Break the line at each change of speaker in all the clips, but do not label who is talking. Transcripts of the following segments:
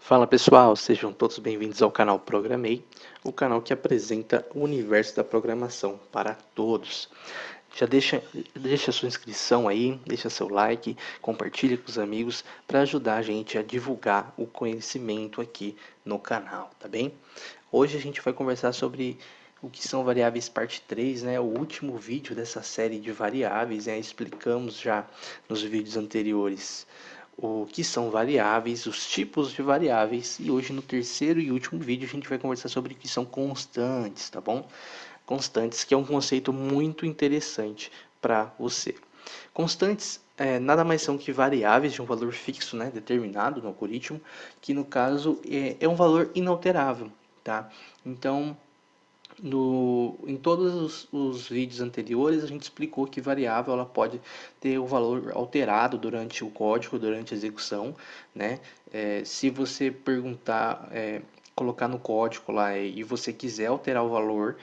Fala pessoal, sejam todos bem-vindos ao canal Programei, o canal que apresenta o universo da programação para todos. Já deixa sua inscrição aí, deixa seu like, compartilhe com os amigos para ajudar a gente a divulgar o conhecimento aqui no canal, tá bem? Hoje a gente vai conversar sobre o que são variáveis parte 3, né? O último vídeo dessa série de variáveis, né? Explicamos já nos vídeos anteriores o que são variáveis, os tipos de variáveis, e hoje no terceiro e último vídeo a gente vai conversar sobre o que são constantes, tá bom? Constantes, que é um conceito muito interessante para você. Constantes nada mais são que variáveis de um valor fixo, né, determinado no algoritmo, que no caso é um valor inalterável, tá? Então, em todos os vídeos anteriores a gente explicou que variável ela pode ter o valor alterado durante o código, durante a execução, né? Se você perguntar, colocar no código lá e você quiser alterar o valor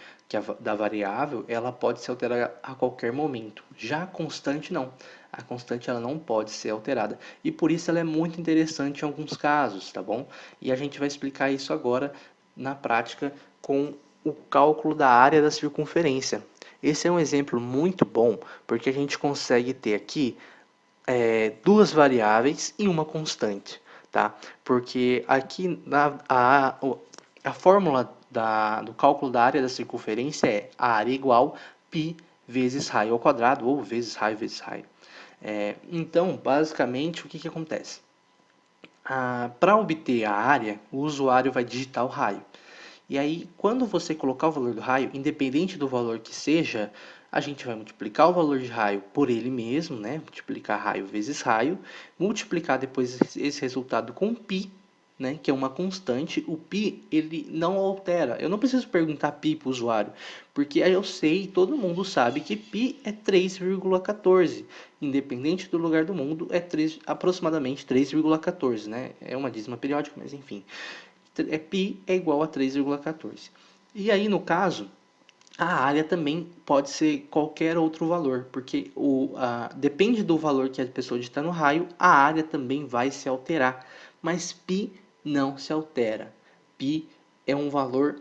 da variável, ela pode ser alterada a qualquer momento. Já a constante não. A constante ela não pode ser alterada e por isso ela é muito interessante em alguns casos, tá bom? E a gente vai explicar isso agora na prática com o cálculo da área da circunferência. Esse é um exemplo muito bom, porque a gente consegue ter aqui duas variáveis e uma constante, tá? Porque aqui a fórmula do cálculo da área da circunferência é a área igual π vezes raio ao quadrado, ou vezes raio vezes raio. Então, basicamente, o que acontece? Para obter a área, o usuário vai digitar o raio. E aí, quando você colocar o valor do raio, independente do valor que seja, a gente vai multiplicar o valor de raio por ele mesmo, né? Multiplicar raio vezes raio, multiplicar depois esse resultado com π, né? Que é uma constante. O π, ele não altera. Eu não preciso perguntar π para o usuário, porque eu sei, todo mundo sabe que π é 3,14. Independente do lugar do mundo, é aproximadamente 3,14, né? É uma dízima periódica, mas enfim. Π é igual a 3,14. E aí, no caso, a área também pode ser qualquer outro valor, porque depende do valor que a pessoa digita no raio, a área também vai se alterar, mas π não se altera. Π é um valor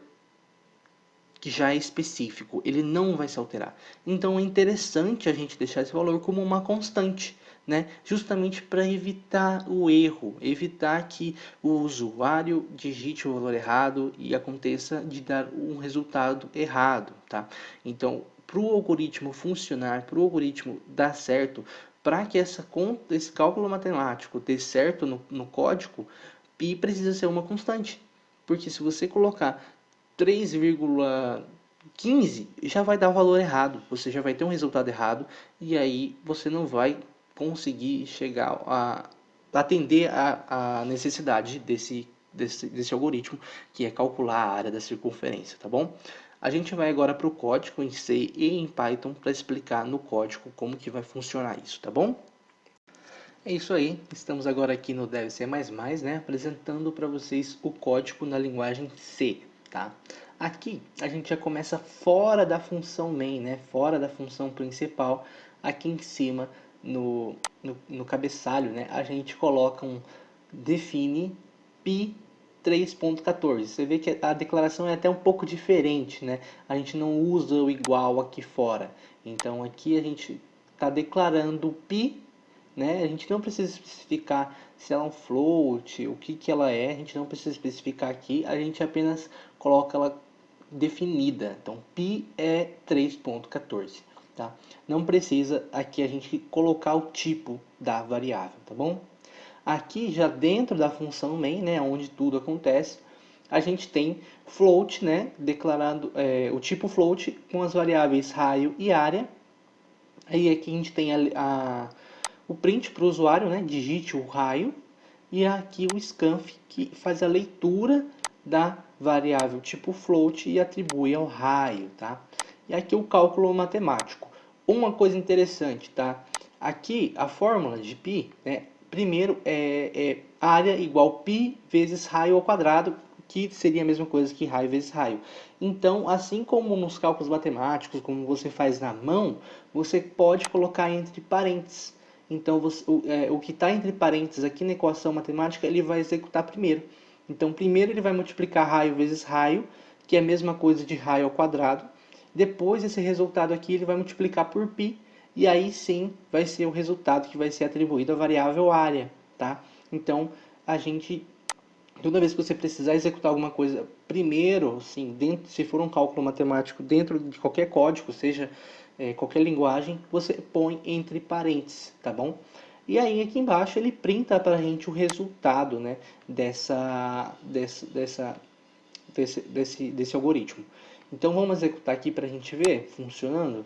que já é específico, ele não vai se alterar. Então é interessante a gente deixar esse valor como uma constante, né? Justamente para evitar o erro, evitar que o usuário digite o valor errado e aconteça de dar um resultado errado, tá? Então, para o algoritmo funcionar, para o algoritmo dar certo, para que esse cálculo matemático dê certo no código, π precisa ser uma constante. Porque se você colocar 3,15 já vai dar o valor errado, você já vai ter um resultado errado e aí você não vai conseguir chegar a atender a necessidade desse algoritmo, que é calcular a área da circunferência, tá bom? A gente vai agora para o código em C e em Python para explicar no código como que vai funcionar isso, tá bom? É isso aí, estamos agora aqui no Dev C++, né, apresentando para vocês o código na linguagem C, tá? Aqui a gente já começa fora da função main, né, fora da função principal, aqui em cima no cabeçalho, né, a gente coloca um define pi 3.14. Você vê que a declaração é até um pouco diferente, né? A gente não usa o igual aqui fora. Então aqui a gente está declarando pi, né? A gente não precisa especificar se ela é um float, o que ela é, a gente não precisa especificar aqui, a gente apenas coloca ela definida. Então, π é 3.14, tá? Não precisa aqui a gente colocar o tipo da variável, tá bom? Aqui já dentro da função main, né, onde tudo acontece, a gente tem float, né, declarando o tipo float com as variáveis raio e área. Aí aqui a gente tem o print para o usuário, né? Digite o raio. E aqui o scanf, que faz a leitura da variável tipo float e atribui ao raio, tá? E aqui o cálculo matemático. Uma coisa interessante, tá? Aqui a fórmula de π, né? Primeiro é área igual π vezes raio ao quadrado, que seria a mesma coisa que raio vezes raio. Então, assim como nos cálculos matemáticos, como você faz na mão, você pode colocar entre parênteses. Então, o que está entre parênteses aqui na equação matemática, ele vai executar primeiro. Então, primeiro ele vai multiplicar raio vezes raio, que é a mesma coisa de raio ao quadrado. Depois, esse resultado aqui ele vai multiplicar por π, e aí sim vai ser o resultado que vai ser atribuído à variável área, tá? Então, a gente, toda vez que você precisar executar alguma coisa, primeiro, assim, se for um cálculo matemático dentro de qualquer código, seja qualquer linguagem, você põe entre parênteses, tá bom? E aí aqui embaixo ele printa para a gente o resultado, né, desse algoritmo. Então vamos executar aqui para a gente ver funcionando.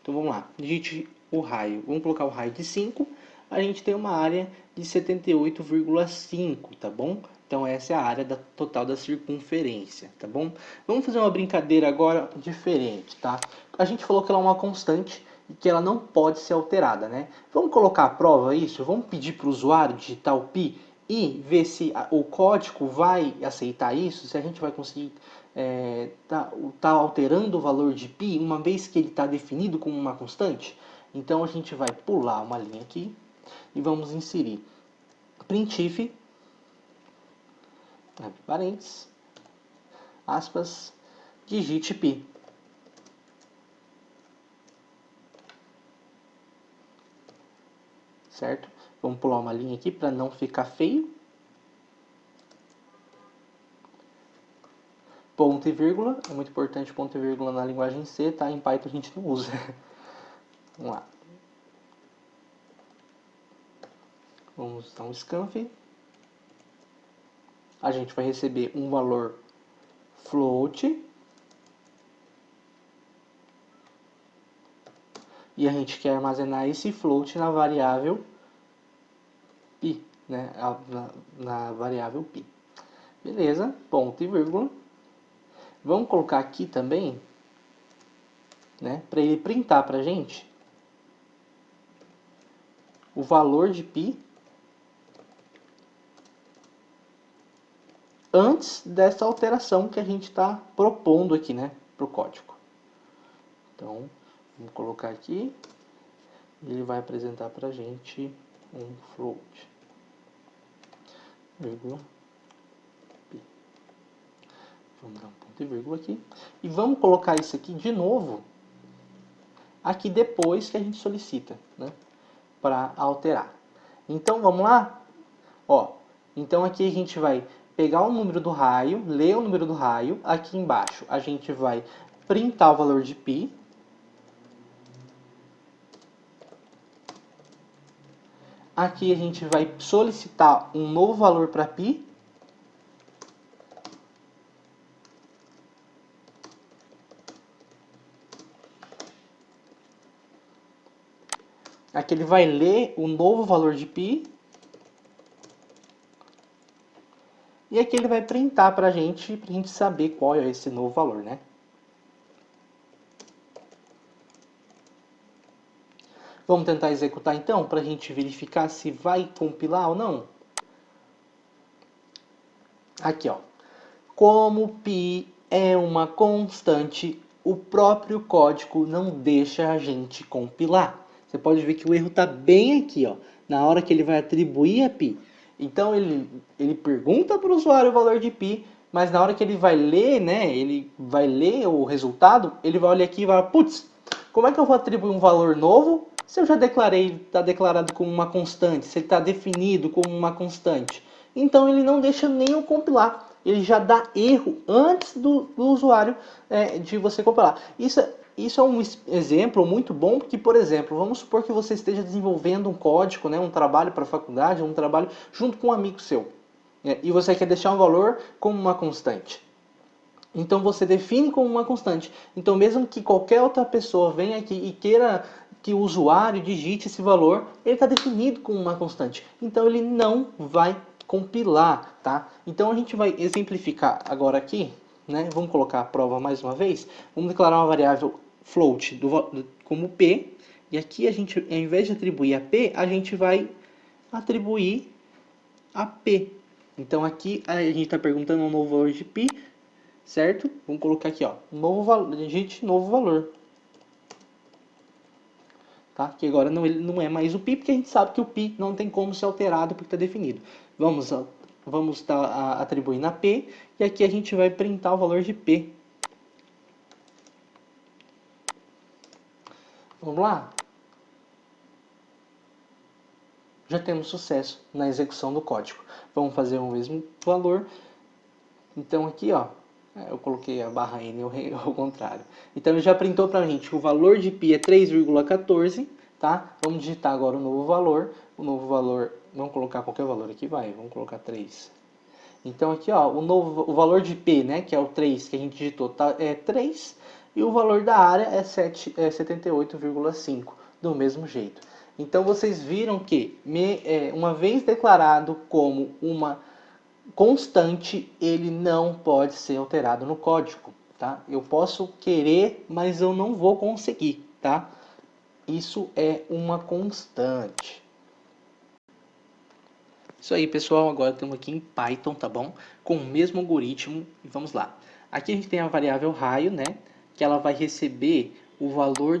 Então vamos lá, digite o raio. Vamos colocar o raio de 5. A gente tem uma área de 78,5, tá bom? Então essa é a área total da circunferência, tá bom? Vamos fazer uma brincadeira agora diferente, tá? A gente falou que ela é uma constante e que ela não pode ser alterada, né? Vamos colocar à prova isso? Vamos pedir para o usuário digitar o π e ver se o código vai aceitar isso, se a gente vai conseguir tá alterando o valor de π, uma vez que ele está definido como uma constante. Então a gente vai pular uma linha aqui e vamos inserir printf, abre parênteses, aspas, digite π. Certo? Vamos pular uma linha aqui para não ficar feio. Ponto e vírgula, é muito importante ponto e vírgula na linguagem C, tá? Em Python a gente não usa. Vamos lá. Vamos dar um scanf. A gente vai receber um valor float. E a gente quer armazenar esse float na variável π, né? Na variável π. Beleza, ponto e vírgula. Vamos colocar aqui também, né, para ele printar para a gente o valor de π antes dessa alteração que a gente está propondo aqui, né, para o código. Então, vamos colocar aqui, ele vai apresentar para a gente um float, vírgula, π. Vamos dar um ponto e vírgula aqui. E vamos colocar isso aqui de novo, aqui depois que a gente solicita, né, para alterar. Então, vamos lá? Ó, então aqui a gente vai pegar o número do raio, ler o número do raio. Aqui embaixo a gente vai printar o valor de π. Aqui a gente vai solicitar um novo valor para π. Aqui ele vai ler o novo valor de π. E aqui ele vai printar para a gente saber qual é esse novo valor, né? Vamos tentar executar então, para a gente verificar se vai compilar ou não. Aqui, ó. Como π é uma constante, o próprio código não deixa a gente compilar. Você pode ver que o erro está bem aqui, ó, na hora que ele vai atribuir a π. Então ele pergunta para o usuário o valor de π, mas na hora que ele vai ler, né, ele vai ler o resultado, ele vai olhar aqui e vai, putz, como é que eu vou atribuir um valor novo se eu já declarei, está declarado como uma constante, se ele está definido como uma constante? Então ele não deixa nem eu compilar, ele já dá erro antes do usuário de você compilar. Isso é um exemplo muito bom, porque, por exemplo, vamos supor que você esteja desenvolvendo um código, né, um trabalho para a faculdade, um trabalho junto com um amigo seu, né, e você quer deixar um valor como uma constante. Então você define como uma constante. Então mesmo que qualquer outra pessoa venha aqui e queira que o usuário digite esse valor, ele está definido como uma constante. Então ele não vai compilar, tá? Então a gente vai exemplificar agora aqui, né? Vamos colocar a prova mais uma vez. Vamos declarar uma variável float como p. E aqui a gente, ao invés de atribuir a p, a gente vai atribuir a p. Então aqui a gente está perguntando um novo valor de π, certo? Vamos colocar aqui, ó, novo valor, digite novo valor. Tá? Que agora ele não é mais o π, porque a gente sabe que o π não tem como ser alterado porque está definido. Vamos vamos estar atribuindo a P, e aqui a gente vai printar o valor de P. Vamos lá? Já temos sucesso na execução do código. Vamos fazer o mesmo valor. Então aqui, ó, eu coloquei a barra N ao contrário. Então ele já printou para a gente que o valor de π é 3,14, tá? Vamos digitar agora o novo valor. O novo valor, vamos colocar qualquer valor aqui, vamos colocar 3. Então aqui, ó, o valor de π, né, que é o 3 que a gente digitou, é 3. E o valor da área é 78,5, do mesmo jeito. Então vocês viram que, uma vez declarado como uma constante, ele não pode ser alterado no código, tá? Eu posso querer, mas eu não vou conseguir, tá? Isso é uma constante. Isso aí, pessoal. Agora estamos aqui em Python, tá bom? Com o mesmo algoritmo. E vamos lá. Aqui a gente tem a variável raio, né? Que ela vai receber o valor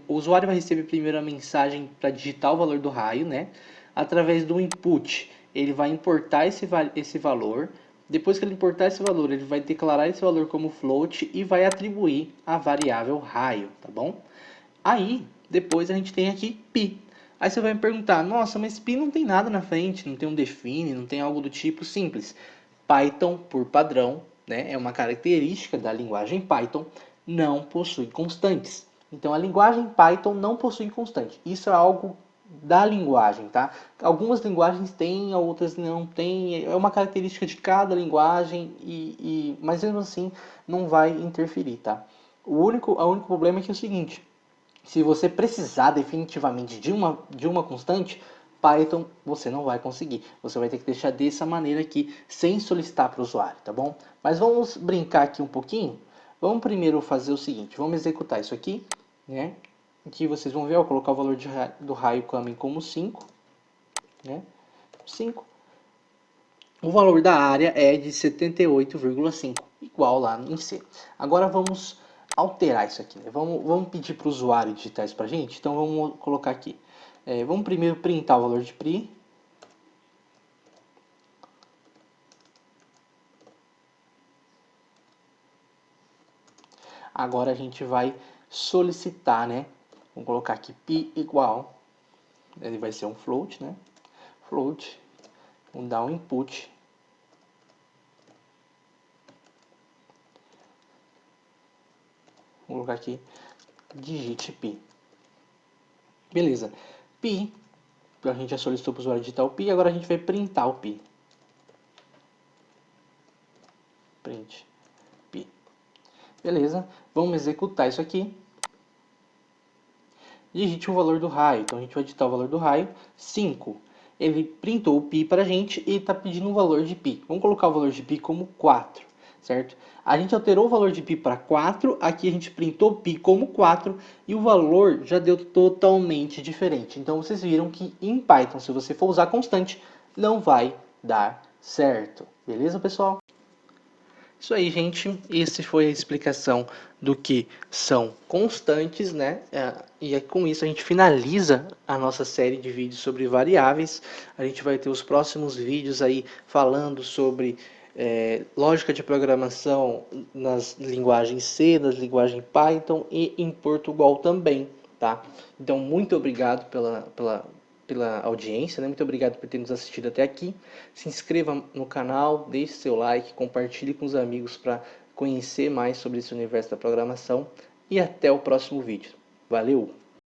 o usuário vai receber primeiro a mensagem para digitar o valor do raio, né? Através do input, ele vai importar esse valor. Depois que ele importar esse valor, ele vai declarar esse valor como float e vai atribuir a variável raio, tá bom? Aí, depois a gente tem aqui pi. Aí você vai me perguntar, nossa, mas pi não tem nada na frente, não tem um define, não tem algo do tipo simples. Python, por padrão, né, é uma característica da linguagem Python, não possui constantes. Então a linguagem Python não possui constante. Isso é algo da linguagem, tá? Algumas linguagens têm, outras não têm. É uma característica de cada linguagem, mas mesmo assim não vai interferir, tá? O único problema é que é o seguinte: se você precisar definitivamente de uma constante, Python você não vai conseguir. Você vai ter que deixar dessa maneira aqui, sem solicitar para o usuário, tá bom? Mas vamos brincar aqui um pouquinho. Vamos primeiro fazer o seguinte, vamos executar isso aqui, né? Aqui vocês vão ver, eu colocar o valor do raio coming como 5, né? 5. O valor da área é de 78,5, igual lá em C. Agora vamos alterar isso aqui, né? Vamos pedir para o usuário digitar isso para a gente. Então vamos colocar aqui. Vamos primeiro printar o valor de PRI. Agora a gente vai solicitar, né? Vamos colocar aqui pi igual. Ele vai ser um float, né? Float. Vamos dar um input. Vou colocar aqui digite pi. Beleza. Pi. A gente já solicitou para o usuário digitar o pi. Agora a gente vai printar o pi. Print pi. Beleza. Vamos executar isso aqui. Digite o valor do raio. Então a gente vai digitar o valor do raio, 5. Ele printou o pi para a gente e está pedindo um valor de pi. Vamos colocar o valor de pi como 4, certo? A gente alterou o valor de pi para 4, aqui a gente printou pi como 4 e o valor já deu totalmente diferente. Então vocês viram que em Python, se você for usar constante, não vai dar certo. Beleza, pessoal? Isso aí, gente. Essa foi a explicação do que são constantes, né? E com isso a gente finaliza a nossa série de vídeos sobre variáveis. A gente vai ter os próximos vídeos aí falando sobre lógica de programação nas linguagens C, nas linguagens Python e em Portugal também, tá? Então, muito obrigado pela audiência, né? Muito obrigado por ter nos assistido até aqui. Se inscreva no canal, deixe seu like, compartilhe com os amigos para conhecer mais sobre esse universo da programação e até o próximo vídeo. Valeu!